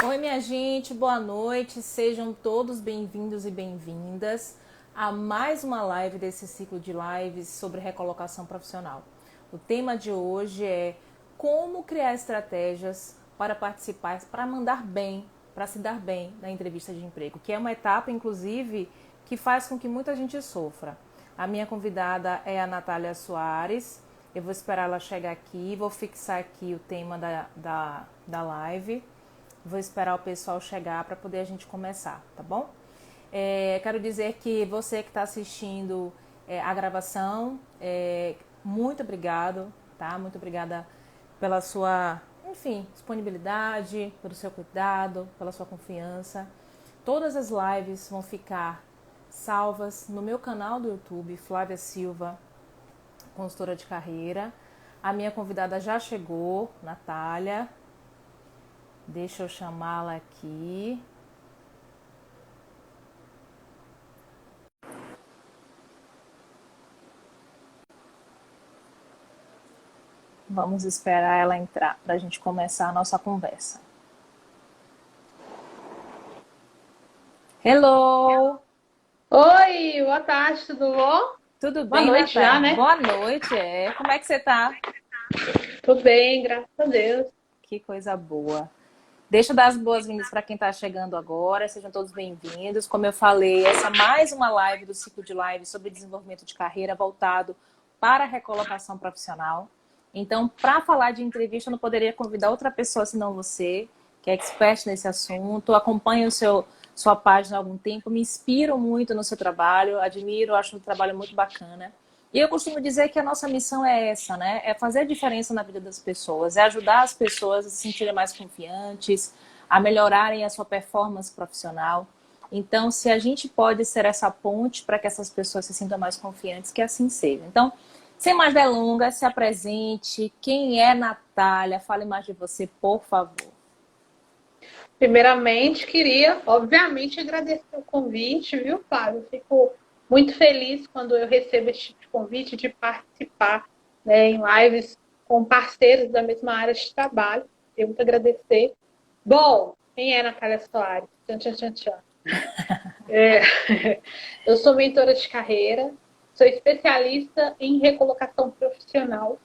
Oi, minha gente, boa noite. Sejam todos bem-vindos e bem-vindas a mais uma live desse ciclo de lives sobre recolocação profissional. O tema de hoje é como criar estratégias para participar, para mandar bem, para se dar bem na entrevista de emprego, que é uma etapa, inclusive, que faz com que muita gente sofra. A minha convidada é a Natália Soares. Eu vou esperar ela chegar aqui, vou fixar aqui o tema da live. Vou esperar o pessoal chegar para poder a gente começar, tá bom? Quero dizer que você que está assistindo a gravação, muito obrigado, tá? Muito obrigada pela sua, enfim, disponibilidade, pelo seu cuidado, pela sua confiança. Todas as lives vão ficar salvas no meu canal do YouTube, Flávia Silva, consultora de carreira. A minha convidada já chegou, Natália. Deixa eu chamá-la aqui. Vamos esperar ela entrar para a gente começar a nossa conversa. Hello! Oi, boa tarde, tudo bom? Tudo Boa bem, noite já, Natália? né? Boa noite, Como é que você tá? Tudo bem, graças a Deus. Que coisa boa. Deixa eu dar as boas-vindas para quem está chegando agora. Sejam todos bem-vindos. Como eu falei, essa é mais uma live do ciclo de lives sobre desenvolvimento de carreira voltado para a recolocação profissional. Então, para falar de entrevista, eu não poderia convidar outra pessoa senão você, que é expert nesse assunto. Acompanho sua página há algum tempo, me inspiro muito no seu trabalho, admiro, acho um trabalho muito bacana. E eu costumo dizer que a nossa missão é essa, né? É fazer a diferença na vida das pessoas, é ajudar as pessoas a se sentirem mais confiantes, a melhorarem a sua performance profissional. Então, se a gente pode ser essa ponte para que essas pessoas se sintam mais confiantes, que assim seja. Então, sem mais delongas, se apresente. Quem é Natália? Fale mais de você, por favor. Primeiramente, queria, obviamente, agradecer o convite, viu, Flávio? Fico muito feliz quando eu recebo esse tipo de convite de participar, né, em lives com parceiros da mesma área de trabalho. Tenho muito a agradecer. Bom, quem é Natália Soares? Tchan, tchan, tchan, tchan. É, eu sou mentora de carreira, sou especialista em recolocação profissional.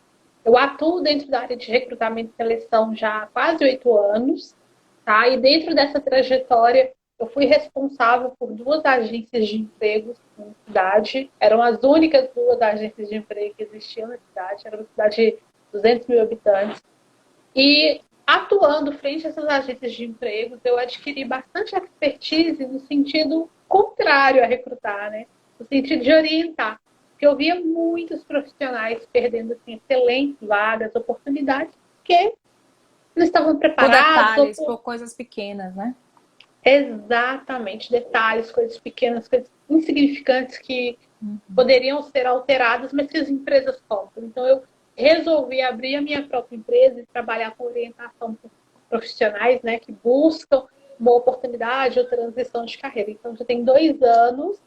Eu atuo dentro da área de recrutamento e seleção já há quase 8 anos, tá? E dentro dessa trajetória, eu fui responsável por 2 agências de empregos na cidade. Eram as únicas 2 agências de emprego que existiam na cidade. Era uma cidade de 200 mil habitantes. E atuando frente a essas agências de empregos, eu adquiri bastante expertise no sentido contrário a recrutar, né? No sentido de orientar. Porque eu via muitos profissionais perdendo assim, excelentes vagas, oportunidades, porque não estavam Por preparados ou detalhes, por por coisas pequenas, né? exatamente detalhes, coisas pequenas, coisas insignificantes que poderiam ser alteradas, mas que as empresas compram. Então, eu resolvi abrir a minha própria empresa e trabalhar com orientação para profissionais, né, que buscam uma oportunidade ou transição de carreira. Então, já tem 2 anos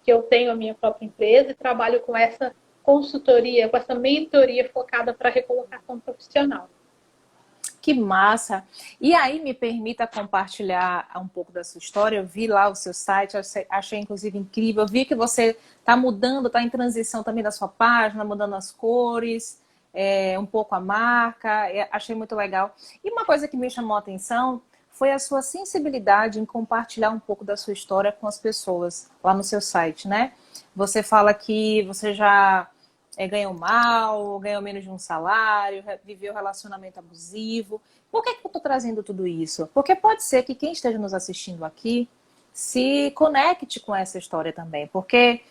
que eu tenho a minha própria empresa e trabalho com essa consultoria, com essa mentoria focada para a recolocação profissional. Que massa! E aí, me permita compartilhar um pouco da sua história. Eu vi lá o seu site, achei inclusive incrível. Eu vi que você está mudando, está em transição também da sua página, mudando as cores, um pouco a marca. Achei muito legal. E uma coisa que me chamou a atenção foi a sua sensibilidade em compartilhar um pouco da sua história com as pessoas lá no seu site, né? Você fala que você já ganhou mal, ganhou menos de um salário, viveu relacionamento abusivo. Por que eu estou trazendo tudo isso? Porque pode ser que quem esteja nos assistindo aqui se conecte com essa história também. Porque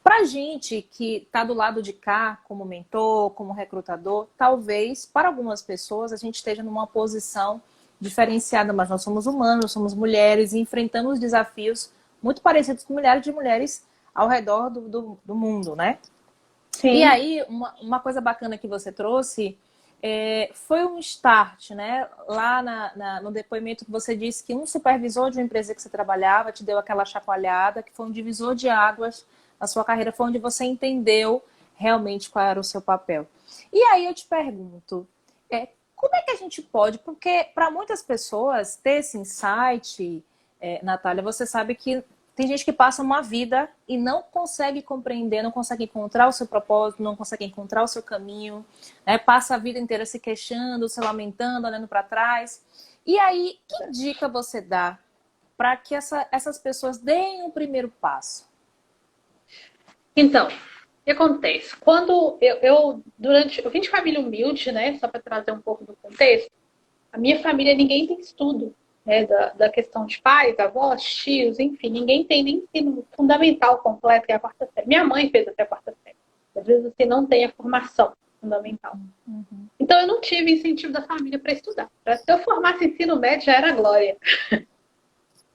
para gente que está do lado de cá, como mentor, como recrutador, talvez para algumas pessoas a gente esteja numa posição diferenciada, mas nós somos humanos, somos mulheres e enfrentamos desafios muito parecidos com milhares de mulheres ao redor do mundo, né? E Sim, aí, uma coisa bacana que você trouxe foi um start, né? Lá no depoimento que você disse que um supervisor de uma empresa que você trabalhava te deu aquela chacoalhada, que foi um divisor de águas na sua carreira, foi onde você entendeu realmente qual era o seu papel. E aí eu te pergunto, como é que a gente pode? Porque para muitas pessoas ter esse insight, Natália, você sabe que tem gente que passa uma vida e não consegue compreender, não consegue encontrar o seu propósito, não consegue encontrar o seu caminho, né? Passa a vida inteira se queixando, se lamentando, olhando para trás. E aí, que dica você dá para que essas pessoas deem o primeiro passo? Então, o que acontece? Quando eu vim de família humilde, né? Só para trazer um pouco do contexto, a minha família, ninguém tem estudo, né? Da questão de pais, avós, tios, enfim, ninguém tem nem ensino fundamental completo, que é a quarta série. Minha mãe fez até a quarta série. Às vezes você não tem a formação fundamental. Uhum. Então, eu não tive incentivo da família para estudar. Se eu formasse ensino médio, já era glória.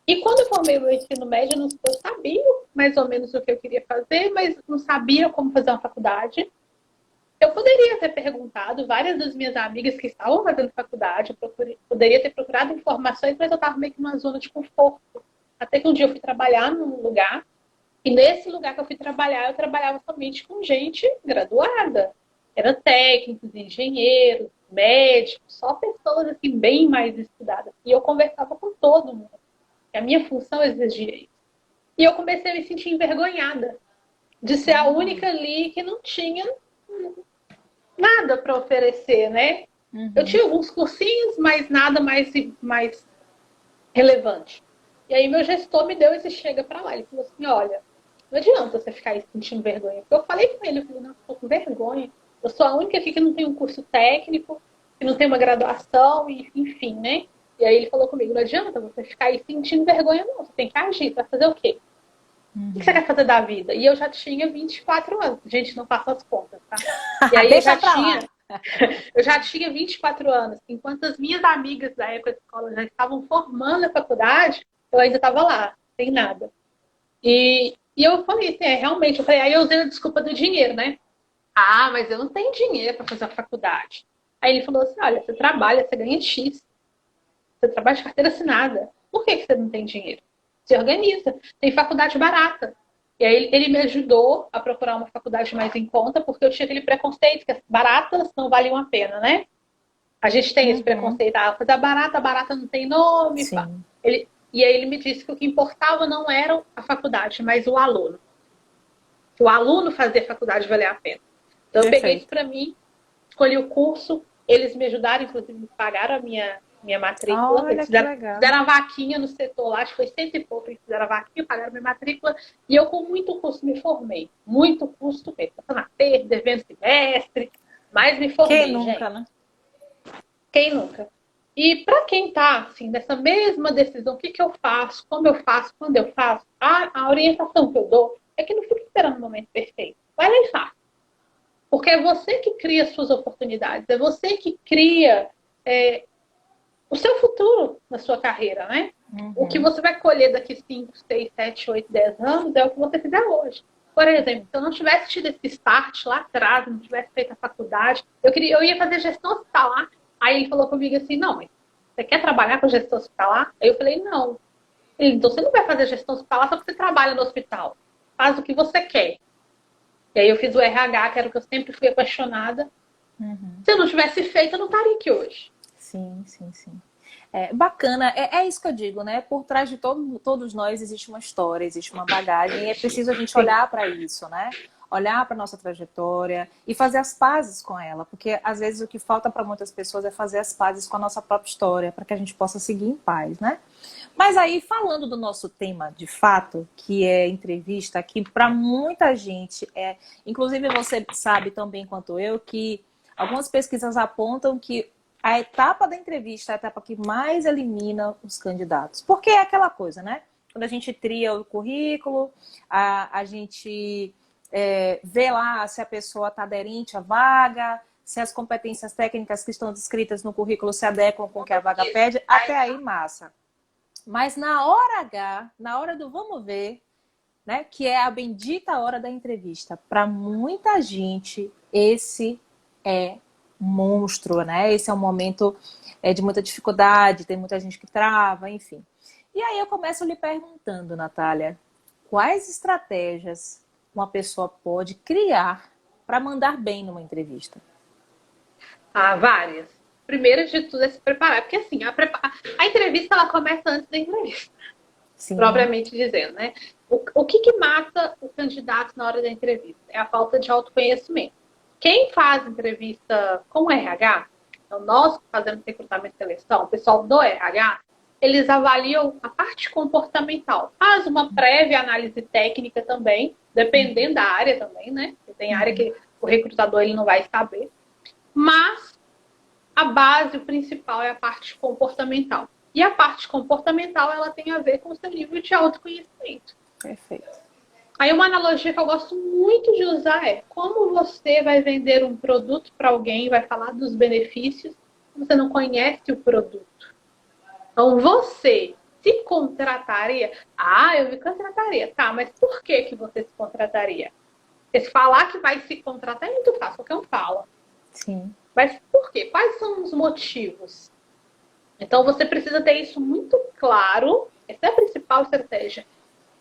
E quando eu formei o meu ensino médio, eu sabia mais ou menos o que eu queria fazer, mas não sabia como fazer uma faculdade. Eu poderia ter perguntado várias das minhas amigas que estavam fazendo faculdade, poderia ter procurado informações, mas eu estava meio que numa zona de conforto. Até que um dia eu fui trabalhar num lugar, e nesse lugar que eu fui trabalhar, eu trabalhava somente com gente graduada. Eram técnicos, engenheiros, médicos, só pessoas assim, bem mais estudadas. E eu conversava com todo mundo. A minha função exigia isso. E eu comecei a me sentir envergonhada de ser a única ali que não tinha nada para oferecer, né? Uhum. Eu tinha alguns cursinhos, mas nada mais relevante. E aí meu gestor me deu esse chega para lá. Ele falou assim, olha, não adianta você ficar aí sentindo vergonha. Porque eu falei com ele, eu falei, não, estou com vergonha. Eu sou a única aqui que não tem um curso técnico, que não tem uma graduação, e, enfim, né? E aí ele falou comigo, não adianta você ficar aí sentindo vergonha, não. Você tem que agir. Você vai fazer o quê? O que você quer fazer da vida? E eu já tinha 24 anos. Gente, não faço as contas, tá? E aí Deixa pra lá. eu já tinha 24 anos. Enquanto as minhas amigas da época de escola já estavam formando a faculdade, eu ainda estava lá, sem nada. E eu falei assim, realmente, eu falei, aí eu usei a desculpa do dinheiro, né? Ah, mas eu não tenho dinheiro para fazer a faculdade. Aí ele falou assim, olha, você trabalha, você ganha X. Você trabalha de carteira assinada. Por que você não tem dinheiro? Se organiza. Tem faculdade barata. E aí ele me ajudou a procurar uma faculdade mais em conta, porque eu tinha aquele preconceito que as baratas não valiam a pena, né? A gente tem esse preconceito, coisa barata não tem nome. Sim. E aí ele me disse que o que importava não era a faculdade, mas o aluno. Que o aluno fazer a faculdade valer a pena. Então eu peguei isso para mim, escolhi o curso, eles me ajudaram, inclusive me pagaram a minha matrícula. Olha, Eles que legal. fizeram a vaquinha no setor lá, acho que foi 100 e pouco, eles fizeram a vaquinha, pagaram a minha matrícula, e eu com muito custo me formei. Muito custo mesmo. Passando aperto, devendo semestre, mas me formei, Quem nunca, gente. né? Quem nunca? E para quem está assim, nessa mesma decisão, o que eu faço, como eu faço, quando eu faço, a orientação que eu dou é que não fique esperando o momento perfeito. Vai lá e faz. Porque é você que cria as suas oportunidades, é você que cria o seu futuro na sua carreira, né? Uhum. O que você vai colher daqui 5, 6, 7, 8, 10 anos é o que você fizer hoje. Por exemplo, se eu não tivesse tido esse start lá atrás, não tivesse feito a faculdade, eu ia fazer gestão hospitalar. Aí ele falou comigo assim, não, mas você quer trabalhar com gestão hospitalar? Aí eu falei, não. Ele, então você não vai fazer gestão hospitalar só porque você trabalha no hospital. Faz o que você quer. E aí eu fiz o RH, que era o que eu sempre fui apaixonada. Uhum. Se eu não tivesse feito, eu não estaria aqui hoje. Sim, sim, sim. Bacana, é isso que eu digo, né? Por trás de todos nós existe uma história, existe uma bagagem, e é preciso a gente olhar para isso, né? Olhar para a nossa trajetória e fazer as pazes com ela, porque às vezes o que falta para muitas pessoas é fazer as pazes com a nossa própria história, para que a gente possa seguir em paz, né? Mas aí, falando do nosso tema de fato, que é entrevista, que para muita gente inclusive você sabe tão bem quanto eu, que algumas pesquisas apontam que a etapa da entrevista é a etapa que mais elimina os candidatos. Porque é aquela coisa, né? Quando a gente tria o currículo, a gente vê lá se a pessoa está aderente à vaga, se as competências técnicas que estão descritas no currículo se adequam com o que a vaga pede, até aí massa. Mas na hora H, na hora do vamos ver, né, que é a bendita hora da entrevista, para muita gente, esse é monstro, né? Esse é um momento de muita dificuldade, tem muita gente que trava, enfim. E aí eu começo lhe perguntando, Natália, quais estratégias uma pessoa pode criar para mandar bem numa entrevista? Ah, várias. primeiro de tudo é se preparar. Porque assim, a entrevista ela começa antes da entrevista, Sim. propriamente dizendo, né? O que mata o candidato na hora da entrevista? É a falta de autoconhecimento. Quem faz entrevista com o RH, então nós que fazemos recrutamento e seleção, o pessoal do RH, eles avaliam a parte comportamental. Faz uma prévia análise técnica também, dependendo da área também, né? Tem área que o recrutador ele não vai saber. Mas a base, o principal é a parte comportamental. E a parte comportamental, ela tem a ver com o seu nível de autoconhecimento. Perfeito. Aí uma analogia que eu gosto muito de usar é como você vai vender um produto para alguém, vai falar dos benefícios, se você não conhece o produto. Então você se contrataria? Ah, eu me contrataria. Tá, mas por que você se contrataria? Porque se falar que vai se contratar é muito fácil, qualquer um fala. Sim. Mas por quê? Quais são os motivos? Então você precisa ter isso muito claro. Essa é a principal estratégia.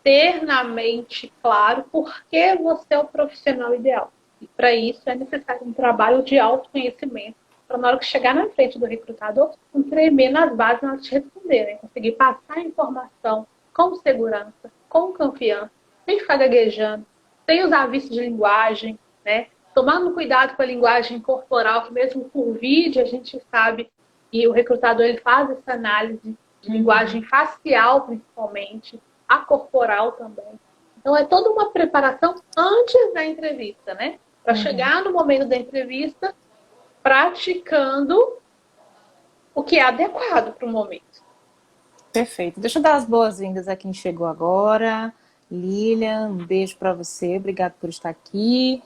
Ter na mente claro por que você é o profissional ideal. E para isso é necessário um trabalho de autoconhecimento, para na hora que chegar na frente do recrutador, não tremer nas bases na hora de responder, né? Conseguir passar a informação com segurança, com confiança, sem ficar gaguejando, sem usar vício de linguagem, né? Tomando cuidado com a linguagem corporal, que mesmo por vídeo a gente sabe, e o recrutador ele faz essa análise de linguagem facial, principalmente, a corporal também. Então, é toda uma preparação antes da entrevista, né? Para chegar no momento da entrevista, praticando o que é adequado para o momento. Perfeito. Deixa eu dar as boas-vindas a quem chegou agora. Lilian, um beijo para você. Obrigado por estar aqui.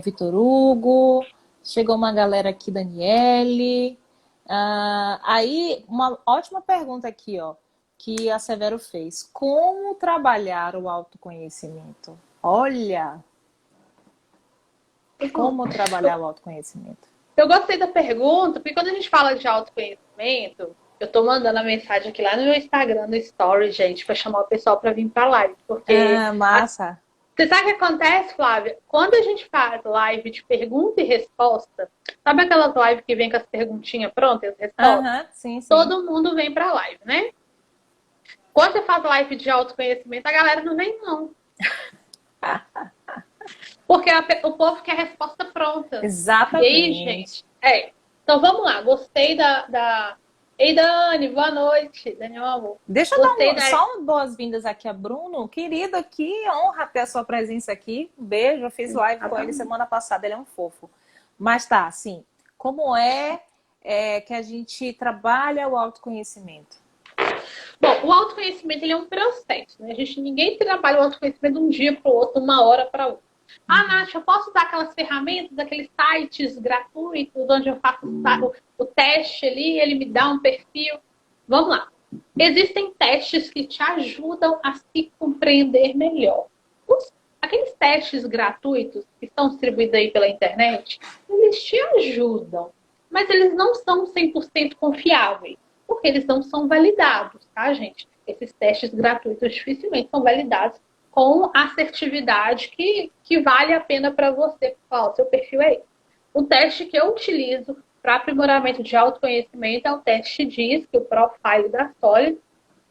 Vitor Hugo. Chegou uma galera aqui, Daniele. Aí, uma ótima pergunta aqui, ó, que a Severo fez. Como trabalhar o autoconhecimento? Olha! Como trabalhar o autoconhecimento? Eu gostei da pergunta, porque quando a gente fala de autoconhecimento, eu tô mandando a mensagem aqui lá no meu Instagram, no Story, gente, para chamar o pessoal para vir para live. Porque massa! Você sabe o que acontece, Flávia? Quando a gente faz live de pergunta e resposta, sabe aquelas lives que vem com as perguntinhas prontas e as respostas? Sim, sim. Todo mundo vem pra live, né? Quando você faz live de autoconhecimento, a galera não vem, não. Porque o povo quer a resposta pronta. Exatamente. E aí, gente? Então vamos lá. Gostei da... Ei, Dani, boa noite. Daniel, amor. Deixa eu dar só boas-vindas aqui a Bruno. Querido aqui, honra ter a sua presença aqui. Um beijo, eu fiz live com ele semana passada, ele é um fofo. Mas tá, assim, como é que a gente trabalha o autoconhecimento? Bom, o autoconhecimento ele é um processo, né? Ninguém trabalha o autoconhecimento de um dia para o outro, uma hora para outra. Nath, eu posso usar aquelas ferramentas, aqueles sites gratuitos, onde eu faço o teste ali, ele me dá um perfil. Vamos lá. Existem testes que te ajudam a se compreender melhor. Aqueles testes gratuitos que estão distribuídos aí pela internet, eles te ajudam, mas eles não são 100% confiáveis, porque eles não são validados, tá, gente? Esses testes gratuitos dificilmente são validados com assertividade que vale a pena para você. O seu perfil é esse. O teste que eu utilizo para aprimoramento de autoconhecimento é o teste DISC, o Profile da Solid,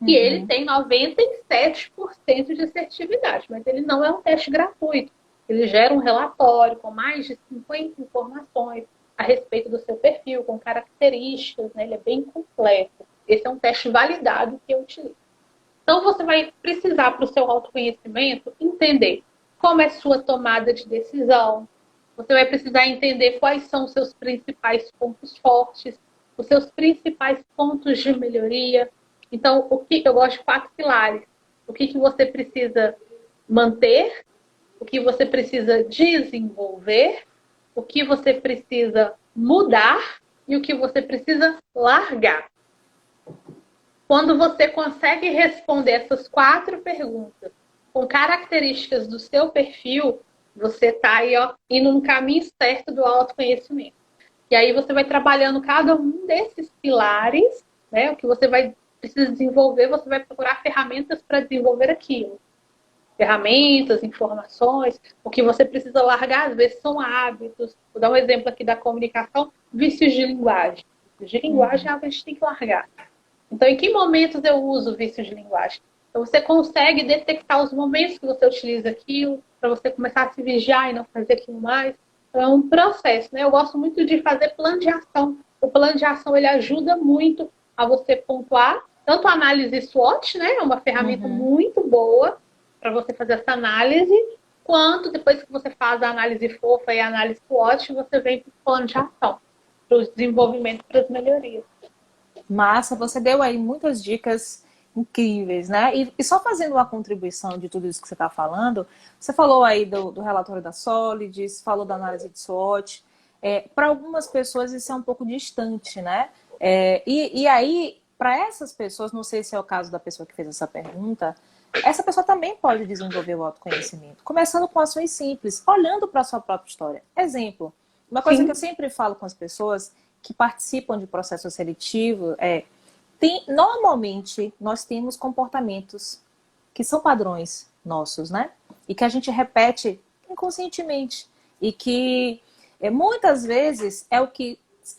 e ele tem 97% de assertividade, mas ele não é um teste gratuito. Ele gera um relatório com mais de 50 informações a respeito do seu perfil, com características, né? Ele é bem completo. Esse é um teste validado que eu utilizo. Então, você vai precisar, para o seu autoconhecimento, entender como é sua tomada de decisão. Você vai precisar entender quais são os seus principais pontos fortes, os seus principais pontos de melhoria. Então, eu gosto de 4 pilares. O que você precisa manter, o que você precisa desenvolver, o que você precisa mudar e o que você precisa largar. Quando você consegue responder essas 4 perguntas com características do seu perfil, você está aí, ó, indo no caminho certo do autoconhecimento. E aí você vai trabalhando cada um desses pilares, né? O que você precisa desenvolver, você vai procurar ferramentas para desenvolver aquilo. Ferramentas, informações, o que você precisa largar, às vezes, são hábitos. Vou dar um exemplo aqui da comunicação, vícios de linguagem. vícios de linguagem é algo que a gente tem que largar. Então, em que momentos eu uso vício de linguagem? Então, você consegue detectar os momentos que você utiliza aquilo, para você começar a se vigiar e não fazer aquilo mais. Então, é um processo, né? Eu gosto muito de fazer plano de ação. O plano de ação, ele ajuda muito a você pontuar, tanto a análise SWOT, né? É uma ferramenta muito boa para você fazer essa análise, quanto depois que você faz a análise fofa e a análise SWOT, você vem para o plano de ação, para o desenvolvimento, para as melhorias. Massa, você deu aí muitas dicas incríveis, né? E só fazendo uma contribuição de tudo isso que você está falando, você falou aí do relatório da Solids, falou da análise de SWOT. Para algumas pessoas isso é um pouco distante, né? E aí, para essas pessoas, não sei se é o caso da pessoa que fez essa pergunta, essa pessoa também pode desenvolver o autoconhecimento, começando com ações simples, olhando para a sua própria história. Exemplo, uma coisa que eu sempre falo com as pessoas que participam de processo seletivo normalmente nós temos comportamentos que são padrões nossos, né? E que a gente repete inconscientemente. E que muitas vezes é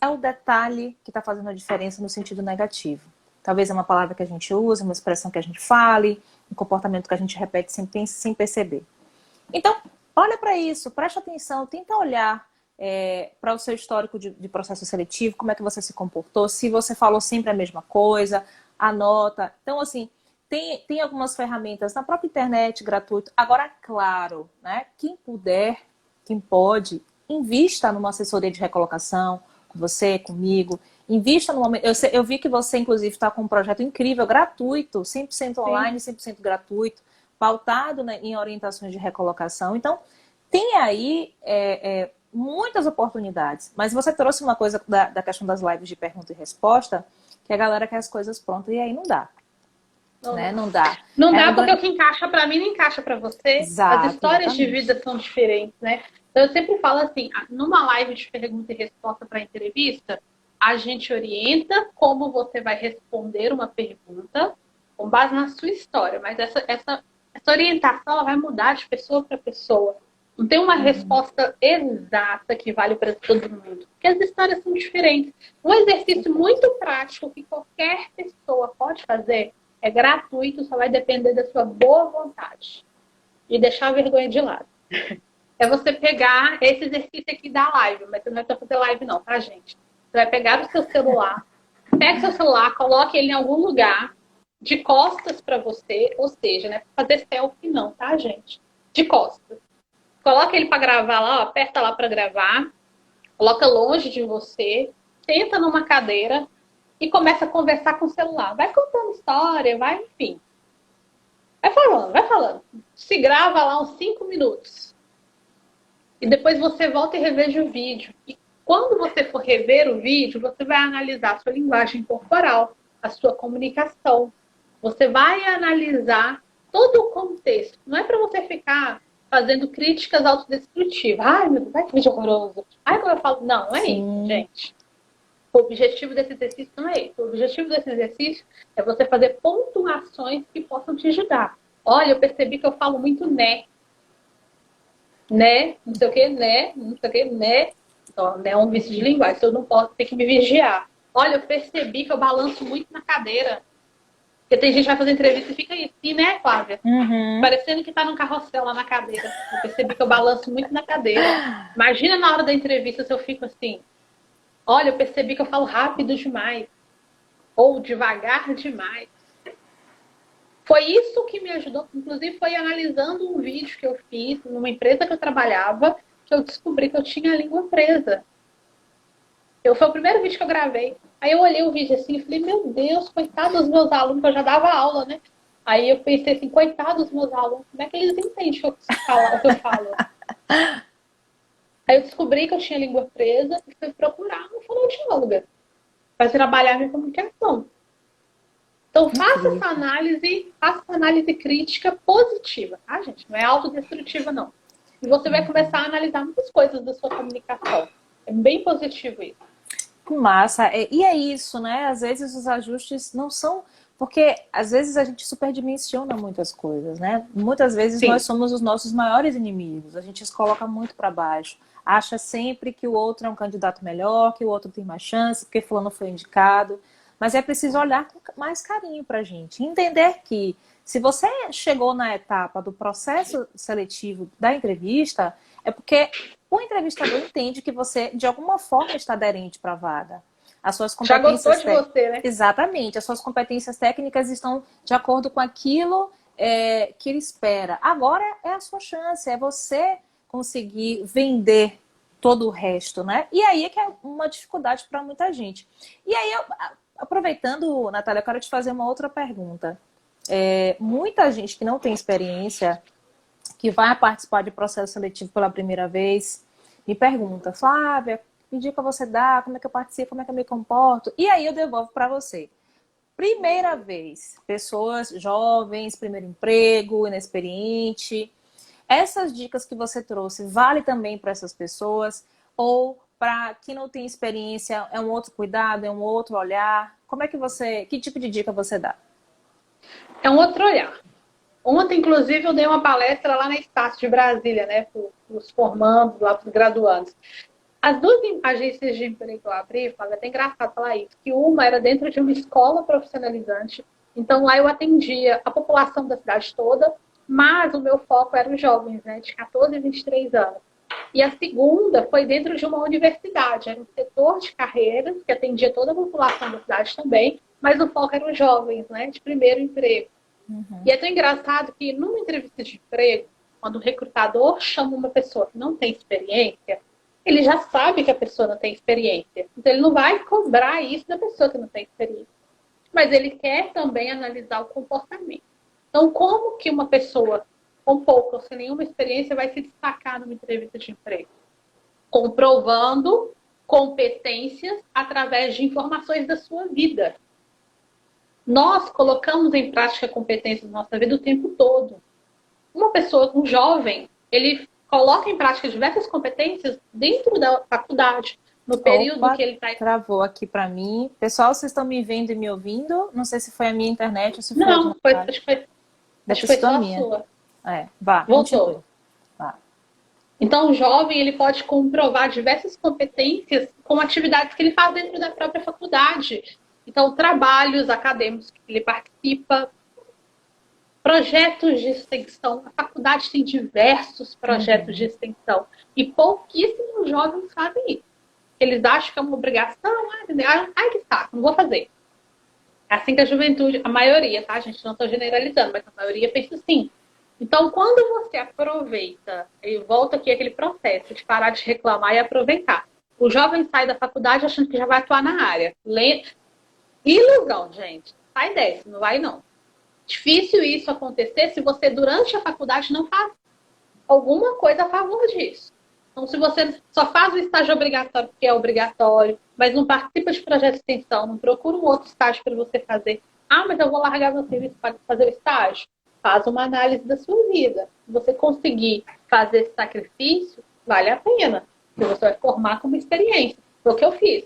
o detalhe que está fazendo a diferença no sentido negativo. Talvez é uma palavra que a gente use, uma expressão que a gente fale, um comportamento que a gente repete sem perceber. Então, olha para isso, preste atenção, tenta olhar para o seu histórico de processo seletivo, como é que você se comportou, se você falou sempre a mesma coisa, anota. Então, assim, tem algumas ferramentas na própria internet, gratuito. Agora, claro, né, quem puder, quem pode, invista numa assessoria de recolocação, com você, comigo. Invista no momento. Eu vi que você, inclusive, está com um projeto incrível, gratuito, 100% online, 100% gratuito, pautado, né, em orientações de recolocação. Então, tem aí muitas oportunidades. Mas você trouxe uma coisa da questão das lives de pergunta e resposta, que a galera quer as coisas prontas e aí não dá. Não dá. Não dá porque o que encaixa para mim não encaixa para você. Exato, as histórias exatamente. de vida são diferentes, né? Então, eu sempre falo assim, numa live de pergunta e resposta para entrevista, a gente orienta como você vai responder uma pergunta com base na sua história. Mas essa orientação ela vai mudar de pessoa para pessoa. Não tem uma resposta exata que vale para todo mundo. Porque as histórias são diferentes. Um exercício muito prático que qualquer pessoa pode fazer, é gratuito, só vai depender da sua boa vontade. E deixar a vergonha de lado. É você pegar esse exercício aqui da live, mas você não vai precisar fazer live não, tá, gente? Você vai pegar o seu celular, pega o seu celular, coloque ele em algum lugar, de costas para você, ou seja, né, fazer selfie não, tá, gente? De costas. Coloca ele para gravar lá, ó, aperta lá para gravar, coloca longe de você, senta numa cadeira e começa a conversar com o celular. Vai contando história, vai, enfim. Vai falando, vai falando. Se grava lá uns 5 minutos. E depois você volta e reveja o vídeo. E quando você for rever o vídeo, você vai analisar a sua linguagem corporal, a sua comunicação. Você vai analisar todo o contexto. Não é para você ficar fazendo críticas autodestrutivas. Ai, meu Deus, ai, que vídeo horroroso. Ai, como eu falo. Não, não é isso, gente. O objetivo desse exercício não é esse. O objetivo desse exercício é você fazer pontuações que possam te ajudar. Olha, eu percebi que eu falo muito né. Né, não sei o que, né, não sei o que, né. Então, né é um vício de linguagem, então eu não posso ter que me vigiar. Olha, eu percebi que eu balanço muito na cadeira. Porque tem gente que vai fazer entrevista e fica assim, né, Flávia? Parecendo que tá num carrossel lá na cadeira. Eu percebi que eu balanço muito na cadeira. Imagina na hora da entrevista se eu fico assim. Olha, eu percebi que eu falo rápido demais. Ou devagar demais. Foi isso que me ajudou. Inclusive, foi analisando um vídeo que eu fiz numa empresa que eu trabalhava, que eu descobri que eu tinha a língua presa. Foi o primeiro vídeo que eu gravei. Aí eu olhei o vídeo assim e falei, meu Deus, coitado dos meus alunos, que eu já dava aula, né? Aí eu pensei assim, coitado dos meus alunos, como é que eles entendem o que eu falo? Aí eu descobri que eu tinha língua presa e fui procurar uma fonoaudióloga para trabalhar minha comunicação. Então faça essa análise crítica positiva, tá, gente? Não é autodestrutiva, não. E você vai começar a analisar muitas coisas da sua comunicação. É bem positivo isso. Massa. E é isso, né? Às vezes os ajustes não são... Porque às vezes a gente superdimensiona muitas coisas, né? Muitas vezes nós somos os nossos maiores inimigos. A gente se coloca muito para baixo. acha sempre que o outro é um candidato melhor, que o outro tem mais chance, porque fulano foi indicado. Mas é preciso olhar com mais carinho para a gente. Entender que se você chegou na etapa do processo seletivo da entrevista, é porque o entrevistador entende que você, de alguma forma, está aderente para a vaga. As suas Já gostou competências de você, né? Exatamente, as suas competências técnicas estão de acordo com aquilo que ele espera. Agora é a sua chance, é você conseguir vender todo o resto, né? E aí é que é uma dificuldade para muita gente. E aí, aproveitando, Natália, eu quero te fazer uma outra pergunta. Muita gente que não tem experiência, que vai participar de processo seletivo pela primeira vez, me pergunta, Flávia, que dica você dá, como é que eu participo, como é que eu me comporto? E aí eu devolvo para você. Primeira vez, pessoas jovens, primeiro emprego, inexperiente. Essas dicas que você trouxe, vale também para essas pessoas? Ou para quem não tem experiência, é um outro cuidado, é um outro olhar? Que tipo de dica você dá? É um outro olhar. Ontem, inclusive, eu dei uma palestra lá na Estácio de Brasília, né, para os formandos, lá para os graduandos. As duas agências de emprego que eu abri, Flávia, é até engraçado falar isso, que uma era dentro de uma escola profissionalizante, então lá eu atendia a população da cidade toda, mas o meu foco era os jovens, né, de 14 a 23 anos. E a segunda foi dentro de uma universidade, era um setor de carreiras, que atendia toda a população da cidade também, mas o foco eram os jovens, né, de primeiro emprego. E é tão engraçado que numa entrevista de emprego, quando o recrutador chama uma pessoa que não tem experiência, ele já sabe que a pessoa não tem experiência. Então ele não vai cobrar isso da pessoa que não tem experiência. Mas ele quer também analisar o comportamento. Então, como que uma pessoa com pouca ou sem nenhuma experiência vai se destacar numa entrevista de emprego? Comprovando competências através de informações da sua vida. Nós colocamos em prática competências na nossa vida o tempo todo. Uma pessoa, um jovem, ele coloca em prática diversas competências dentro da faculdade, no período Opa, que ele está... travou aqui para mim. Pessoal, vocês estão me vendo e me ouvindo? Não sei se foi a minha internet ou se foi a de Não, Natália. acho Deve que ter foi sido a só a minha. sua. Vá, continue. Voltou. Vá. Então, o jovem ele pode comprovar diversas competências com atividades que ele faz dentro da própria faculdade. Então, trabalhos acadêmicos que ele participa, projetos de extensão. A faculdade tem diversos projetos de extensão e pouquíssimos jovens fazem isso. Eles acham que é uma obrigação, ai que saco, não vou fazer. É assim que a juventude, a maioria, tá, gente? Não estou generalizando, mas a maioria pensa assim. Então, quando você aproveita, e volta aqui aquele processo de parar de reclamar e aproveitar. O jovem sai da faculdade achando que já vai atuar na área. Ilusão, gente. Sai dessa, não vai não. Difícil isso acontecer se você, durante a faculdade, não faz alguma coisa a favor disso. Então, se você só faz o estágio obrigatório porque é obrigatório, mas não participa de projeto de extensão, não procura um outro estágio para você fazer. Ah, mas eu vou largar meu serviço para fazer o estágio. Faz uma análise da sua vida. Se você conseguir fazer esse sacrifício, vale a pena. Porque você vai formar como experiência. Foi o que eu fiz.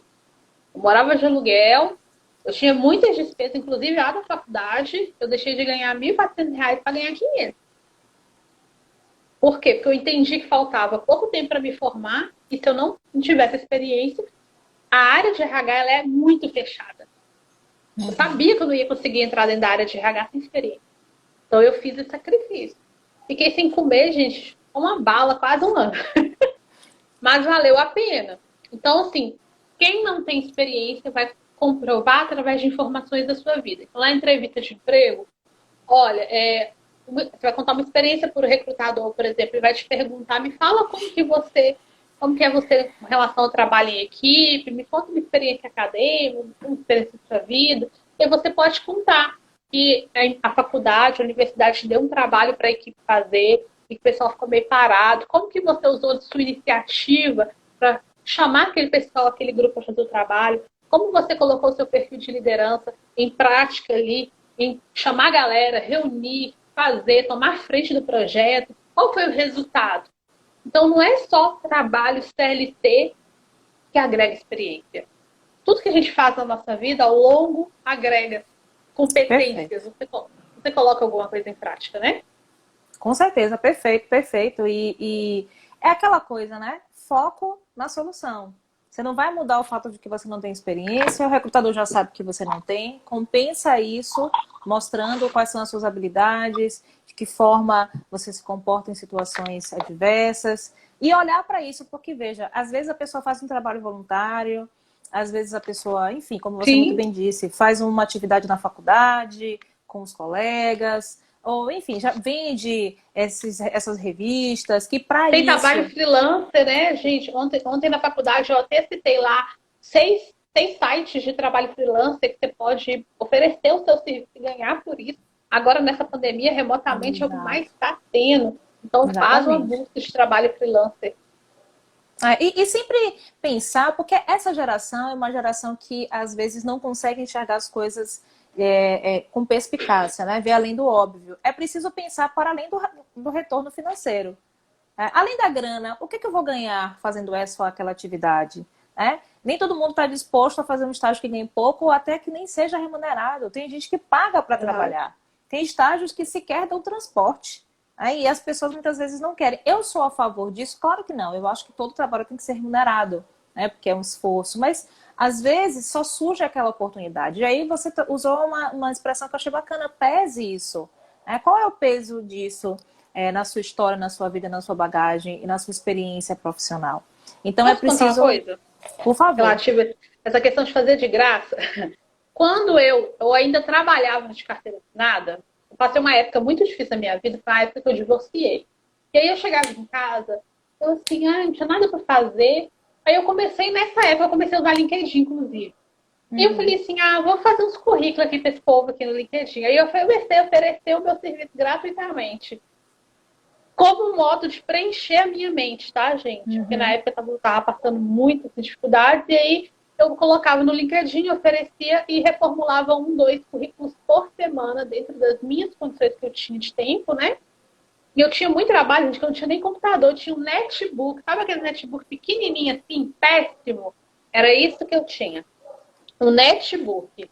Eu morava de aluguel, eu tinha muitas despesas, inclusive lá na faculdade, eu deixei de ganhar R$ 1.400 para ganhar 500. Por quê? Porque eu entendi que faltava pouco tempo para me formar e se eu não tivesse experiência, a área de RH ela é muito fechada. Eu sabia que eu não ia conseguir entrar dentro da área de RH sem experiência. Então eu fiz esse sacrifício. Fiquei sem comer, gente, uma bala quase um ano. Mas valeu a pena. Então, assim, quem não tem experiência vai comprovar através de informações da sua vida. Então, lá em entrevista de emprego, olha, você vai contar uma experiência para o recrutador, por exemplo, e vai te perguntar, me fala como que é você em relação ao trabalho em equipe, me conta uma experiência acadêmica, uma experiência da sua vida, e você pode contar que a faculdade, a universidade te deu um trabalho para a equipe fazer, e que o pessoal ficou meio parado, como que você usou de sua iniciativa para chamar aquele pessoal, aquele grupo para fazer o trabalho, como você colocou o seu perfil de liderança em prática ali, em chamar a galera, reunir, fazer, tomar frente do projeto, qual foi o resultado? Então, não é só trabalho CLT que agrega experiência. Tudo que a gente faz na nossa vida, ao longo, agrega competências. Você coloca alguma coisa em prática, né? Com certeza, perfeito, perfeito. E é aquela coisa, né? foco na solução. Você não vai mudar o fato de que você não tem experiência, o recrutador já sabe que você não tem. Compensa isso, mostrando quais são as suas habilidades, de que forma você se comporta em situações adversas. E olhar para isso, porque, veja, às vezes a pessoa faz um trabalho voluntário, às vezes a pessoa, enfim, como você muito Sim. bem disse, faz uma atividade na faculdade, com os colegas, ou, enfim, já vende essas revistas, que para Tem isso... trabalho freelancer, né, gente? Ontem na faculdade eu até citei lá seis sites de trabalho freelancer que você pode oferecer o seu serviço e ganhar por isso. Agora, nessa pandemia, remotamente é o que Exato. mais está tendo. Então, faz uma Exatamente. busca de trabalho freelancer. E sempre pensar, porque essa geração é uma geração que às vezes não consegue enxergar as coisas com perspicácia, né? Ver além do óbvio. É preciso pensar para além do retorno financeiro. Além da grana, o que eu vou ganhar fazendo essa ou aquela atividade? Nem todo mundo está disposto a fazer um estágio que ganhe pouco ou até que nem seja remunerado. Tem gente que paga para trabalhar. Tem estágios que sequer dão transporte. E as pessoas muitas vezes não querem. Eu sou a favor disso? Claro que não. Eu acho que todo trabalho tem que ser remunerado, né? Porque é um esforço. Mas, às vezes, só surge aquela oportunidade. E aí você usou uma expressão que eu achei bacana. Pese isso. Qual é o peso disso na sua história, na sua vida, na sua bagagem e na sua experiência profissional? Então, Posso contar uma preciso... coisa? Por favor. Relativa essa questão de fazer de graça. Quando eu ainda trabalhava de carteira assinada, eu passei uma época muito difícil na minha vida, foi a época que eu divorciei. E aí eu chegava em casa, eu assim, não tinha nada para fazer. Aí nessa época, eu comecei a usar LinkedIn, inclusive. E eu falei assim, vou fazer uns currículos aqui para esse povo aqui no LinkedIn. Aí eu comecei a oferecer o meu serviço gratuitamente. Como um modo de preencher a minha mente, tá, gente? Porque na época eu estava passando muitas dificuldades, e aí eu colocava no LinkedIn, oferecia e reformulava 2 currículos por semana, dentro das minhas condições que eu tinha de tempo, né? E eu tinha muito trabalho, gente, que eu não tinha nem computador, eu tinha um netbook, sabe aquele netbook pequenininho assim, péssimo? Era isso que eu tinha, um netbook.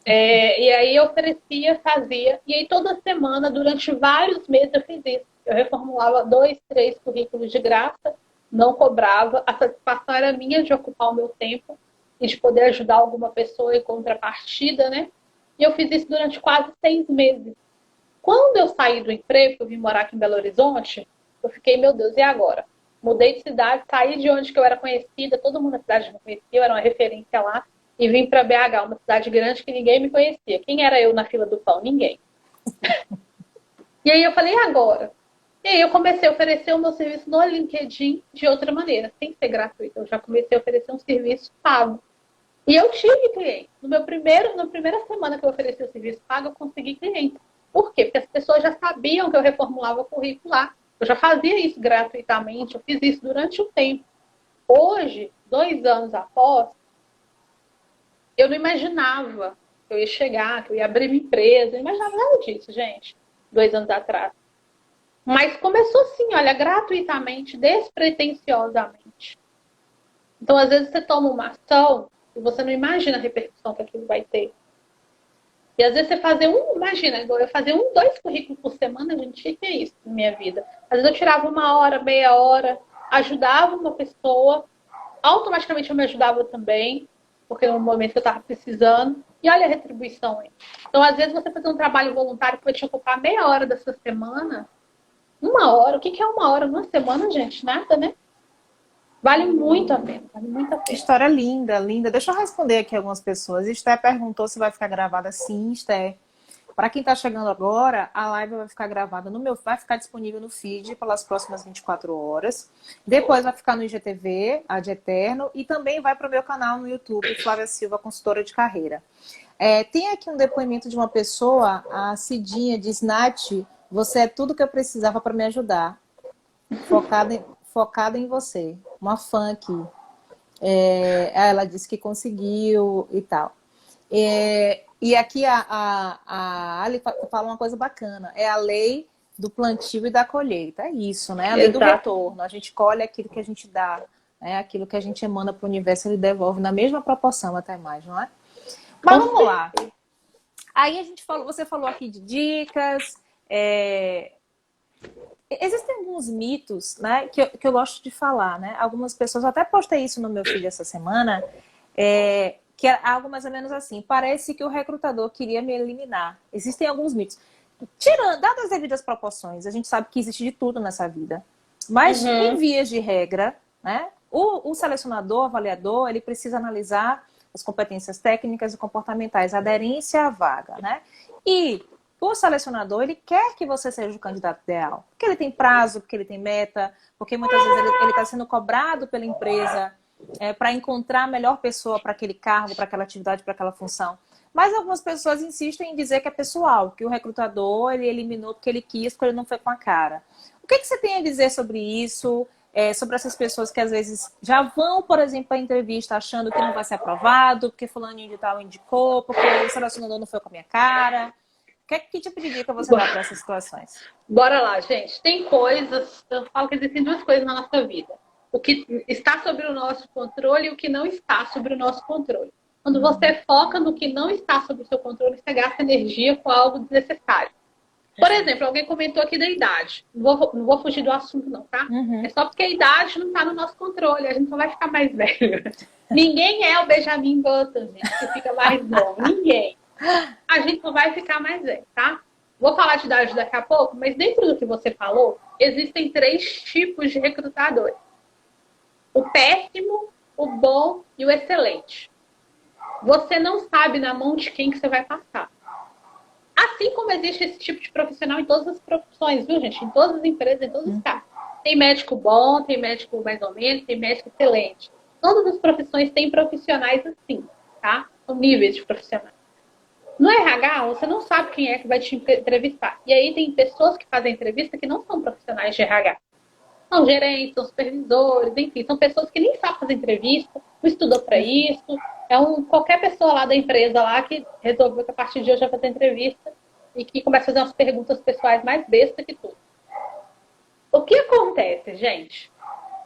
E aí eu oferecia, fazia, e aí toda semana, durante vários meses eu fiz isso. Eu reformulava 2, 3 currículos de graça, não cobrava, a satisfação era minha de ocupar o meu tempo e de poder ajudar alguma pessoa em contrapartida, né? E eu fiz isso durante quase 6 meses. Quando eu saí do emprego, eu vim morar aqui em Belo Horizonte, eu fiquei, meu Deus, e agora? Mudei de cidade, saí de onde que eu era conhecida, todo mundo na cidade me conhecia, eu era uma referência lá, e vim para BH, uma cidade grande que ninguém me conhecia. Quem era eu na fila do pão? Ninguém. E aí eu falei, e agora? E aí eu comecei a oferecer o meu serviço no LinkedIn de outra maneira, sem ser gratuito. Eu já comecei a oferecer um serviço pago. E eu tive cliente. Na primeira semana que eu ofereci o serviço pago, eu consegui cliente. Por quê? Porque as pessoas já sabiam que eu reformulava o currículo lá. Eu já fazia isso gratuitamente, eu fiz isso durante um tempo. Hoje, 2 anos após, eu não imaginava que eu ia chegar, que eu ia abrir minha empresa. Eu não imaginava nada disso, gente, 2 anos atrás. Mas começou assim, olha, gratuitamente, despretensiosamente. Então, às vezes, você toma uma ação e você não imagina a repercussão que aquilo vai ter. E às vezes você fazer imagina, eu fazia 2 currículos por semana, gente, o que é isso na minha vida? Às vezes eu tirava 1 hora, meia hora, ajudava uma pessoa, automaticamente eu me ajudava também, porque no momento que eu estava precisando, e olha a retribuição aí. Então, às vezes, você fazer um trabalho voluntário que vai te ocupar meia hora da sua semana, 1 hora, o que é 1 hora numa semana, gente? Nada, né? Vale muito a pena, vale muito a pena. História linda, linda. Deixa eu responder aqui algumas pessoas. Esté perguntou se vai ficar gravada. Sim, Esté. Para quem está chegando agora, a live vai ficar gravada vai ficar disponível no feed pelas próximas 24 horas. Depois vai ficar no IGTV, Ad Eterno, e também vai para o meu canal no YouTube, Flávia Silva, consultora de carreira. Tem aqui um depoimento de uma pessoa, a Cidinha, diz: Nath, você é tudo que eu precisava para me ajudar. Focada em você. Uma fã aqui. Ela disse que conseguiu e tal. E aqui a Ali fala uma coisa bacana. É a lei do plantio e da colheita. É isso, né? A lei do retorno. A gente colhe aquilo que a gente dá. Aquilo que a gente emana para o universo, ele devolve na mesma proporção, até mais, não é? Mas vamos lá. Aí você falou aqui de dicas. existem alguns mitos, né, que eu gosto de falar, né? Algumas pessoas, eu até postei isso no meu feed essa semana, que é algo mais ou menos assim. Parece que o recrutador queria me eliminar. Existem alguns mitos. Tirando, dadas as devidas proporções, a gente sabe que existe de tudo nessa vida. Mas, em vias de regra, né, o selecionador, o avaliador, ele precisa analisar as competências técnicas e comportamentais, a aderência à vaga, né? E o selecionador, ele quer que você seja o candidato ideal. Porque ele tem prazo, porque ele tem meta, porque muitas vezes ele está sendo cobrado pela empresa para encontrar a melhor pessoa para aquele cargo, para aquela atividade, para aquela função. Mas algumas pessoas insistem em dizer que é pessoal, que o recrutador ele eliminou porque ele quis, porque ele não foi com a cara. O que você tem a dizer sobre isso? Sobre essas pessoas que às vezes já vão, por exemplo, para a entrevista achando que não vai ser aprovado, porque fulaninho de tal indicou, porque o selecionador não foi com a minha cara. Que tipo de dica você dá para essas situações? Bora lá, gente. Tem coisas, eu falo que existem duas coisas na nossa vida. O que está sobre o nosso controle e o que não está sobre o nosso controle. Quando você foca no que não está sob o seu controle, você gasta energia com algo desnecessário. Por exemplo, alguém comentou aqui da idade. Não vou fugir do assunto, não, tá? É só porque a idade não está no nosso controle. A gente só vai ficar mais velho. Ninguém é o Benjamin Button, gente, que fica mais novo. Ninguém. A gente não vai ficar mais velho, tá? Vou falar de idade daqui a pouco, mas dentro do que você falou, existem 3 tipos de recrutadores. O péssimo, o bom e o excelente. Você não sabe na mão de quem que você vai passar. Assim como existe esse tipo de profissional em todas as profissões, viu, gente? Em todas as empresas, em todos os casos. Tem médico bom, tem médico mais ou menos, tem médico excelente. Todas as profissões têm profissionais assim, tá? São níveis de profissionais. No RH, você não sabe quem é que vai te entrevistar. E aí tem pessoas que fazem entrevista que não são profissionais de RH. São gerentes, são supervisores, enfim, são pessoas que nem sabem fazer entrevista, não estudou para isso. Qualquer pessoa lá da empresa lá que resolveu que a partir de hoje vai fazer entrevista e que começa a fazer umas perguntas pessoais mais bestas que tudo. O que acontece, gente?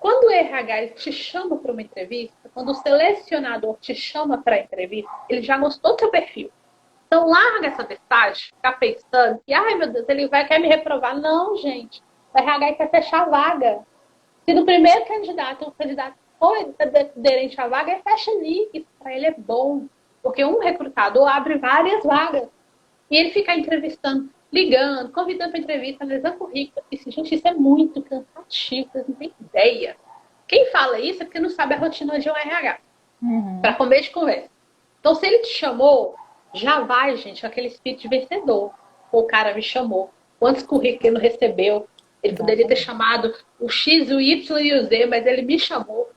Quando o RH te chama para uma entrevista, quando o selecionador te chama para a entrevista, ele já gostou do seu perfil. Então larga essa bestagem, ficar pensando que, ai meu Deus, ele quer me reprovar. Não, gente. O RH quer fechar a vaga. Se no primeiro candidato, o candidato foi aderente à vaga, fecha ali. Isso para ele é bom. Porque um recrutador abre várias vagas. E ele fica entrevistando, ligando, convidando para entrevista, analisando currículo. Gente, isso é muito cansativo, vocês não têm ideia. Quem fala isso é porque não sabe a rotina de um RH. Para comer de conversa. Então, se ele te chamou, já vai, gente, com aquele espírito de vencedor. O cara me chamou. Quantos currículos ele não recebeu? Ele poderia ter chamado o X, o Y e o Z, mas ele me chamou.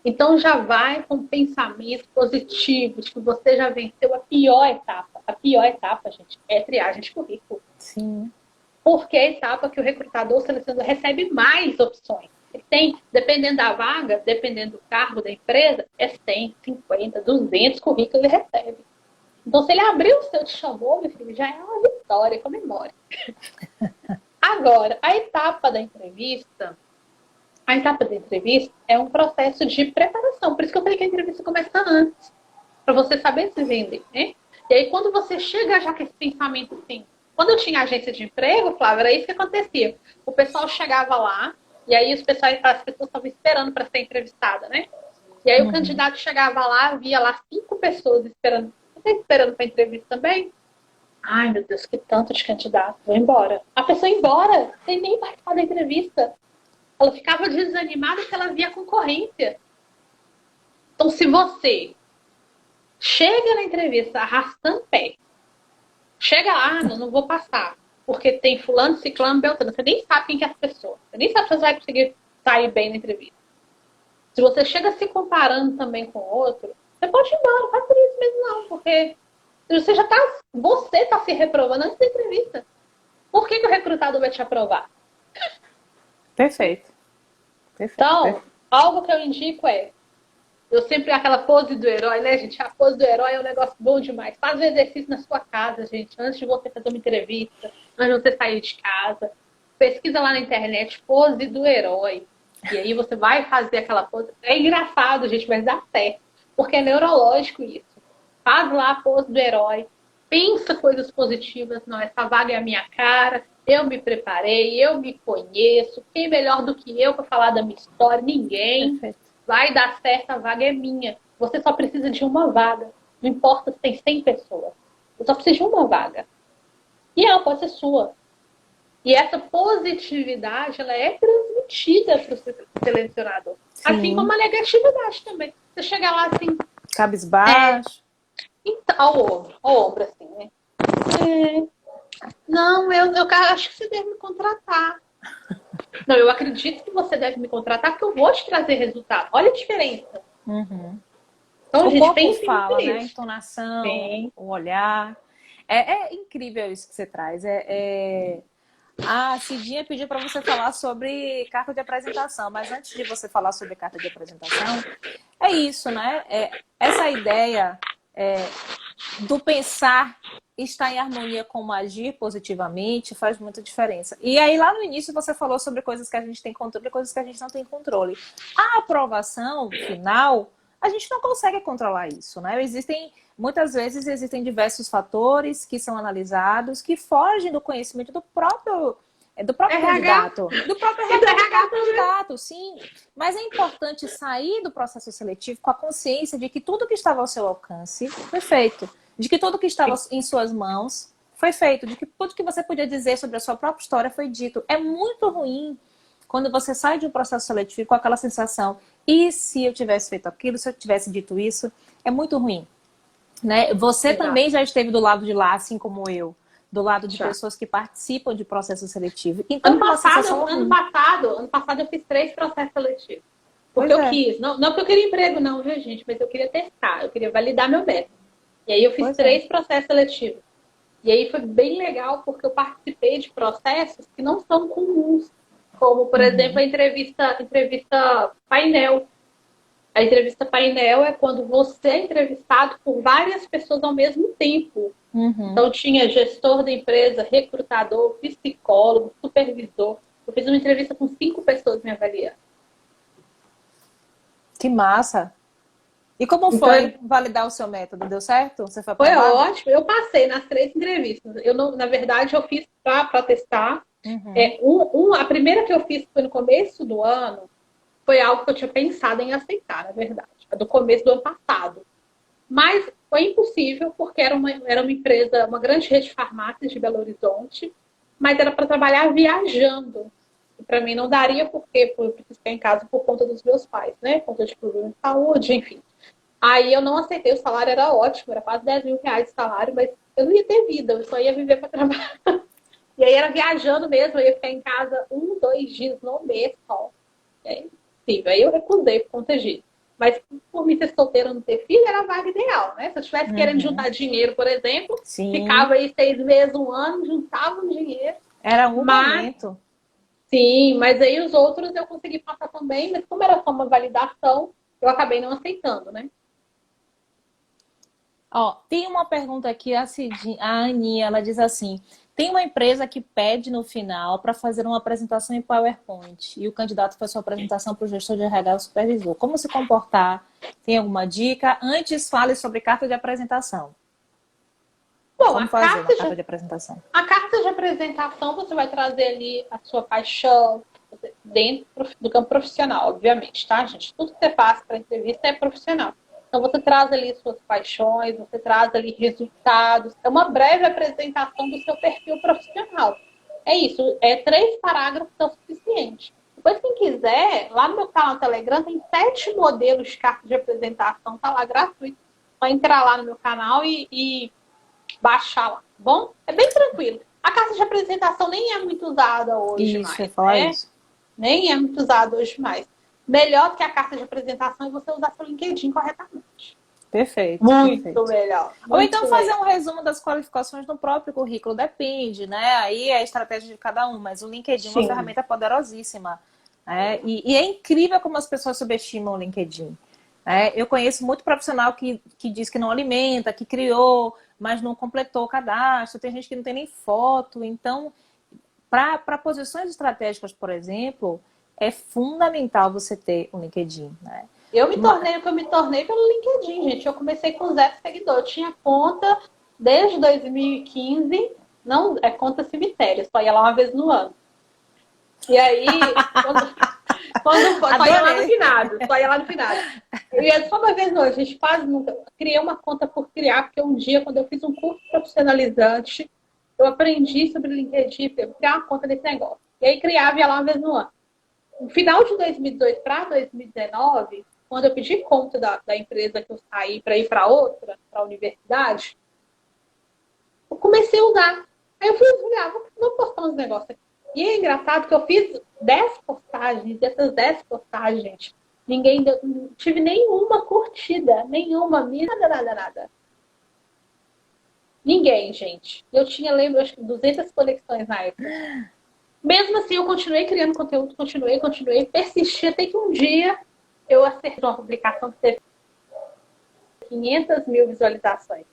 Então já vai com pensamento positivo, de que você já venceu a pior etapa. A pior etapa, gente, é triagem de currículo. Sim. Porque é a etapa que o recrutador, o selecionador, recebe mais opções. Ele tem, dependendo da vaga, dependendo do cargo da empresa, é 100, 50, 200 currículos ele recebe. Então, se ele abriu o seu, te chamou, meu filho, já é uma vitória, comemore. Agora, a etapa da entrevista é um processo de preparação. Por isso que eu falei que a entrevista começa antes. Para você saber se vender, né? E aí, quando você chega já com esse pensamento assim... Quando eu tinha agência de emprego, Flávia, era isso que acontecia. O pessoal chegava lá, e aí as pessoas estavam esperando para ser entrevistada, né? E aí o candidato chegava lá, via lá 5 pessoas esperando. Você está esperando para entrevista também? Ai, meu Deus, que tanto de candidato. Vou embora. A pessoa ia embora, sem nem participar da entrevista. Ela ficava desanimada porque ela via a concorrência. Então, se você chega na entrevista arrastando pé, chega lá, não vou passar, porque tem fulano, ciclano, beltrano, você nem sabe quem que é essa pessoa. Você nem sabe se você vai conseguir sair bem na entrevista. Se você chega se comparando também com o outro, você pode ir embora, não faz por isso mesmo não, porque você está se reprovando antes da entrevista. Por que o recrutador vai te aprovar? Perfeito. Então, algo que eu indico eu sempre aquela pose do herói, né, gente? A pose do herói é um negócio bom demais. Faz o exercício na sua casa, gente, antes de você fazer uma entrevista, antes de você sair de casa. Pesquisa lá na internet, pose do herói. E aí você vai fazer aquela pose. É engraçado, gente, mas dá certo. Porque é neurológico isso. Faz lá a pose do herói. pensa coisas positivas, não, essa vaga é a minha cara, eu me preparei, eu me conheço, quem melhor do que eu para falar da minha história? Ninguém. Perfeito. Vai dar certo, a vaga é minha. Você só precisa de uma vaga. Não importa se tem 100 pessoas. Você só precisa de uma vaga. E ela pode ser sua. E essa positividade, ela é transmitida para o selecionador. Sim. Assim como a negatividade também. Você chega lá assim... Cabisbaixo. Então, ao ombro assim, né? Não, eu acho que você deve me contratar. Não, eu acredito que você deve me contratar porque eu vou te trazer resultado. Olha a diferença. Uhum. Então, O a gente corpo pensa fala, né? A nisso. entonação, Sim. o olhar. É incrível isso que você traz. A Cidinha pediu para você falar sobre carta de apresentação, mas antes de você falar sobre carta de apresentação, é isso, né? Essa ideia do pensar estar em harmonia com o agir positivamente faz muita diferença. E aí lá no início você falou sobre coisas que a gente tem controle e coisas que a gente não tem controle. A aprovação final, a gente não consegue controlar isso, né? Muitas vezes existem diversos fatores que são analisados que fogem do conhecimento do próprio candidato. Do próprio RH candidato, sim. Mas é importante sair do processo seletivo com a consciência de que tudo que estava ao seu alcance foi feito. De que tudo que estava em suas mãos foi feito. De que tudo que você podia dizer sobre a sua própria história foi dito. É muito ruim quando você sai de um processo seletivo com aquela sensação: e se eu tivesse feito aquilo, se eu tivesse dito isso? É muito ruim. Né? Você também já esteve do lado de lá, assim como eu. Do lado de pessoas que participam de processo seletivo. Então, ano passado eu fiz 3 processos seletivos. Porque eu quis. Não porque eu queria emprego, não, viu, gente? Mas eu queria testar, eu queria validar meu método. E aí eu fiz 3 processos seletivos. E aí foi bem legal porque eu participei de processos que não são comuns. Como, por exemplo, a entrevista painel. A entrevista painel é quando você é entrevistado por várias pessoas ao mesmo tempo. Então tinha gestor da empresa, recrutador, psicólogo, supervisor. Eu fiz uma entrevista com 5 pessoas me avaliando. Que massa! E como foi validar o seu método? Deu certo? Você foi Foi aprovado? ótimo. Eu passei nas 3 entrevistas. Na verdade, eu fiz para testar. A primeira que eu fiz foi no começo do ano. Foi algo que eu tinha pensado em aceitar, na verdade. Do começo do ano passado. Mas foi impossível, porque era uma empresa, uma grande rede de farmácias de Belo Horizonte, mas era para trabalhar viajando. E para mim não daria, porque eu preciso ficar em casa por conta dos meus pais, né? Por conta de problema de saúde, enfim. Aí eu não aceitei, o salário era ótimo, era quase 10 mil reais de salário, mas eu não ia ter vida, eu só ia viver para trabalhar. E aí era viajando mesmo, eu ia ficar em casa 1, 2 dias no mês só. É impossível. Aí eu recusei por conta disso. Mas por mim ser solteira, não ter filho, era a vaga ideal, né? Se eu estivesse querendo juntar dinheiro, por exemplo, ficava aí 6 meses, 1 ano, juntava um dinheiro. Era um momento. Sim, mas aí os outros eu consegui passar também, mas como era só uma validação, eu acabei não aceitando, né? Ó, tem uma pergunta aqui, a Aninha, ela diz assim: tem uma empresa que pede no final para fazer uma apresentação em PowerPoint e o candidato faz sua apresentação para o gestor de RH ou supervisor. Como se comportar? Tem alguma dica? Antes, fale sobre carta de apresentação. Bom, como fazer uma carta de apresentação? A carta de apresentação você vai trazer ali a sua paixão dentro do campo profissional, obviamente, tá, gente? Tudo que você faz para entrevista é profissional. Então você traz ali suas paixões, você traz ali resultados. É uma breve apresentação do seu perfil profissional. É isso, 3 parágrafos é o suficiente. Depois, quem quiser, lá no meu canal no Telegram tem 7 modelos de carta de apresentação, tá lá gratuito. Só entrar lá no meu canal e baixar lá, bom? É bem tranquilo. A carta de apresentação nem é muito usada hoje mais, né? Nem é muito usada hoje mais. Melhor do que a carta de apresentação é você usar seu LinkedIn corretamente. Perfeito. Muito melhor. Ou então fazer um resumo das qualificações no próprio currículo, depende, né? Aí é a estratégia de cada um, mas o LinkedIn é uma ferramenta poderosíssima. Né? E é incrível como as pessoas subestimam o LinkedIn. Eu conheço muito profissional que diz que não alimenta, que criou, mas não completou o cadastro. Tem gente que não tem nem foto. Então, para posições estratégicas, por exemplo, é fundamental você ter um LinkedIn. Né? Eu me tornei o que eu me tornei pelo LinkedIn, gente. Eu comecei com 0 seguidor. Eu tinha conta desde 2015, não é conta cemitério, só ia lá uma vez no ano. E aí, só ia lá no Adorei. finado, só ia lá no finado. Eu ia só uma vez no ano, a gente quase nunca. Criei uma conta por criar, porque um dia, quando eu fiz um curso profissionalizante, eu aprendi sobre LinkedIn, falei, vou criar uma conta desse negócio. E aí criava e ia lá uma vez no ano. No final de 2018 para 2019, quando eu pedi conta da empresa que eu saí para ir para outra, para a universidade, eu comecei a usar. Aí eu falei, vou postar uns negócios aqui. E é engraçado que eu fiz 10 postagens, dessas 10 postagens, gente, não tive nenhuma curtida, nenhuma, nada. Ninguém, gente. Eu tinha, lembro, acho que 200 conexões na época. Mesmo assim, eu continuei criando conteúdo, continuei, persisti até que um dia eu acertei uma publicação que teve 500 mil visualizações.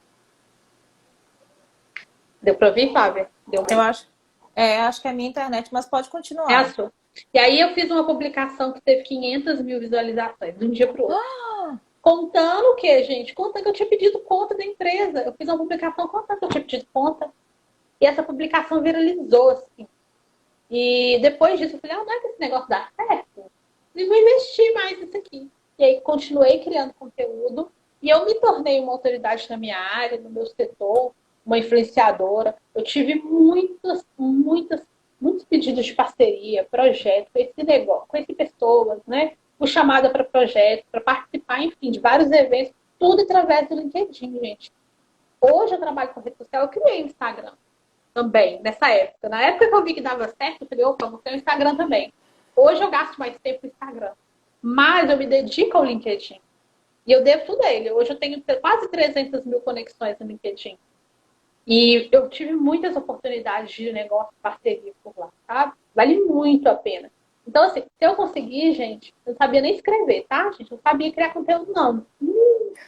Deu para ouvir, Fábio? Deu Eu acho que é a minha internet, mas pode É a continuar. sua. E aí eu fiz uma publicação que teve 500 mil visualizações, de um dia para o outro. Contando o quê, gente? Contando que eu tinha pedido conta da empresa. Eu fiz uma publicação contando que eu tinha pedido conta. E essa publicação viralizou, assim. E depois disso eu falei, não é que esse negócio dá certo? Eu vou investir mais nisso aqui. E aí continuei criando conteúdo. E eu me tornei uma autoridade na minha área, no meu setor, uma influenciadora. Eu tive muitos pedidos de parceria, projeto, com esse negócio, com essas pessoas, né? Fui chamada para projeto, para participar, enfim, de vários eventos, tudo através do LinkedIn, gente. Hoje eu trabalho com rede social, eu criei o Instagram também, nessa época. Na época que eu vi que dava certo, eu falei, opa, vou ter o Instagram também. Hoje eu gasto mais tempo no Instagram. Mas eu me dedico ao LinkedIn. E eu devo tudo a ele. Hoje eu tenho quase 300 mil conexões no LinkedIn. E eu tive muitas oportunidades de negócio, parceria por lá, tá? Vale muito a pena. Então, assim, se eu conseguir, gente, eu não sabia nem escrever, tá, gente? Eu não sabia criar conteúdo, não.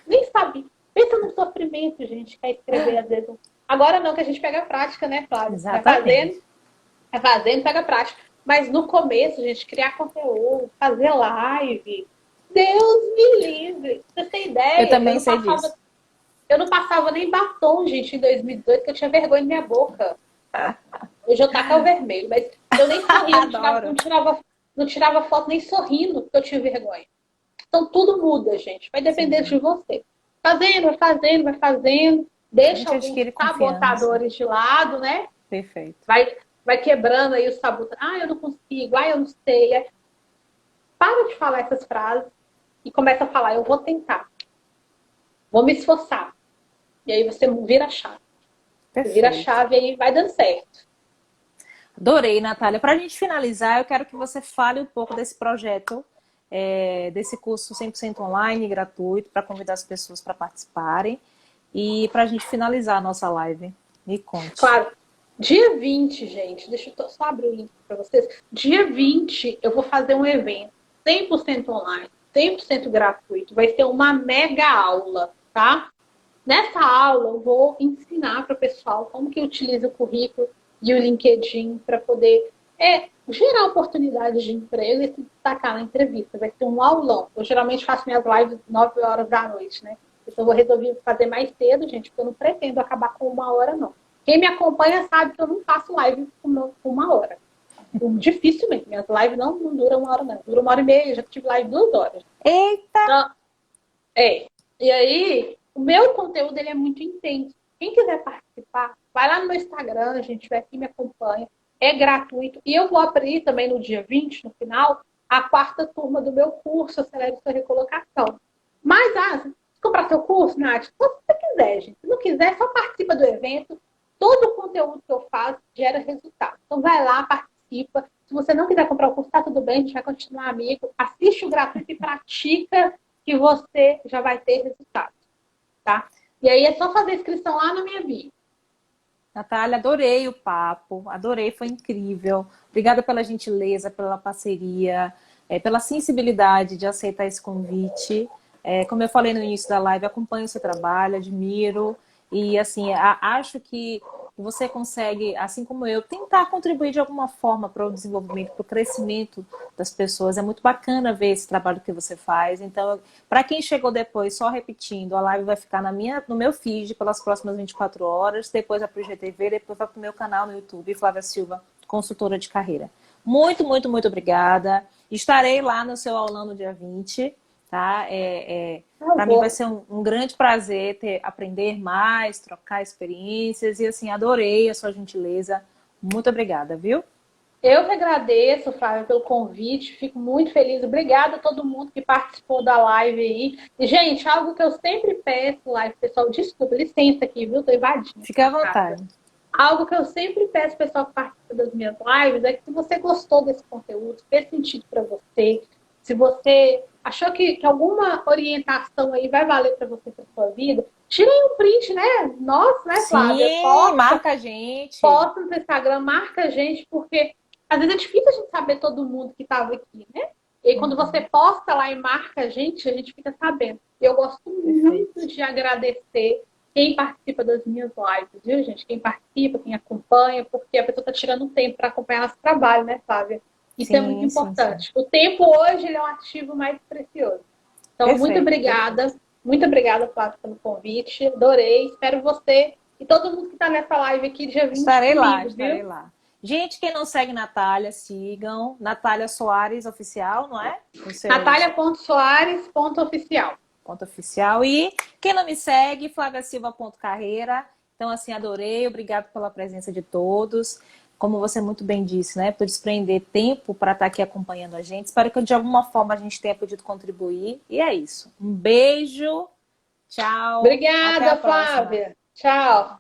Nem sabia. Pensa no sofrimento, gente, que é escrever às vezes. Agora não, que a gente pega a prática, né, Flávia? Exatamente. Vai fazendo, pega a prática. Mas no começo, gente, criar conteúdo, fazer live, Deus me livre. Pra você ter Eu ideia, também sei disso. eu não passava nem batom, gente, em 2018, que eu tinha vergonha na minha boca. Hoje eu taco o vermelho, mas eu nem sorria, Adoro. não tirava foto nem sorrindo, porque eu tinha vergonha. Então tudo muda, gente. Vai depender Sim. de você. Vai fazendo. A Deixa gente alguns adquire confiança. sabotadores de lado, né? Perfeito. Vai quebrando aí os sabotadores. Ah, eu não consigo. Ah, eu não sei. Para de falar essas frases e começa a falar, eu vou tentar. Vou me esforçar. E aí você vira a chave. Você vira a Perfeito. chave e aí vai dando certo. Adorei, Natália. Para a gente finalizar, eu quero que você fale um pouco desse projeto, desse curso 100% online, gratuito, para convidar as pessoas para participarem. E para a gente finalizar a nossa live. Me conte. Claro. Dia 20, gente, deixa eu só abrir o link para vocês. Dia 20, eu vou fazer um evento 100% online, 100% gratuito. Vai ser uma mega aula, tá? Nessa aula, eu vou ensinar para o pessoal como que utiliza o currículo e o LinkedIn para poder gerar oportunidades de emprego e se destacar na entrevista. Vai ser um aulão. Eu geralmente faço minhas lives 9 horas da noite, né? Então, eu vou resolver fazer mais cedo, gente, porque eu não pretendo acabar com 1 hora, não. Quem me acompanha sabe que eu não faço live com 1 hora. Dificilmente. Minhas lives não duram 1 hora, não. Dura 1 hora e meia. Já tive live 2 horas. Eita! Então, E aí, o meu conteúdo ele é muito intenso. Quem quiser participar, vai lá no meu Instagram, gente, vai aqui me acompanha. É gratuito. E eu vou abrir também no dia 20, no final, a quarta turma do meu curso, Acelere Sua Recolocação. Mas, se comprar seu curso, Nath, só se você quiser, gente. Se não quiser, só participa do evento. Todo o conteúdo que eu faço gera resultado. Então, vai lá, participa. Se você não quiser comprar o curso, tá tudo bem, a gente vai continuar amigo. Assiste o gratuito e pratica que você já vai ter resultado, tá? E aí é só fazer a inscrição lá na minha bio. Natália, adorei o papo, adorei, foi incrível. Obrigada pela gentileza, pela parceria, pela sensibilidade de aceitar esse convite. Como eu falei no início da live, acompanho o seu trabalho, admiro. E assim, acho que e você consegue, assim como eu, tentar contribuir de alguma forma para o desenvolvimento, para o crescimento das pessoas. É muito bacana ver esse trabalho que você faz. Então, para quem chegou depois, só repetindo, a live vai ficar no meu feed pelas próximas 24 horas, depois vai para o IGTV, depois vai para o meu canal no YouTube, Flávia Silva, consultora de carreira. Muito, muito, muito obrigada. Estarei lá no seu aulão no dia 20, tá? Para mim vai ser um grande prazer aprender mais, trocar experiências e assim, adorei a sua gentileza. Muito obrigada, viu? Eu que agradeço, Flávia, pelo convite, fico muito feliz. Obrigada a todo mundo que participou da live aí. E, gente, algo que eu sempre peço, live, pessoal, desculpa, licença aqui, viu? Tô invadindo. Fica à vontade. Algo que eu sempre peço, pessoal que participa das minhas lives, é que se você gostou desse conteúdo, fez sentido para você, se você achou que alguma orientação aí vai valer para você, para sua vida, tira aí um print, né? Nossa, né, Flávia? Sim, marca a gente. Posta no Instagram, marca a gente, porque às vezes é difícil a gente saber todo mundo que estava aqui, né? E aí, quando você posta lá e marca a gente fica sabendo. Eu gosto muito de agradecer quem participa das minhas lives, viu, gente? Quem participa, quem acompanha, porque a pessoa está tirando um tempo para acompanhar nosso trabalho, né, Flávia? Isso é muito importante. Sim. O tempo hoje ele é um ativo mais precioso. Então, muito obrigada, Flávia, pelo convite. Adorei. Espero você e todo mundo que está nessa live aqui dia 20. Estarei lá. Gente, quem não segue Natália, sigam. Natália Soares Oficial, não é? Natália.soares.oficial. Oficial. E quem não me segue, flaviasilva.carreira. Então, assim, adorei. Obrigado pela presença de todos. Como você muito bem disse, né? Por desprender tempo para estar aqui acompanhando a gente. Espero que de alguma forma a gente tenha podido contribuir. E é isso. Um beijo. Tchau. Obrigada, Flávia. Tchau.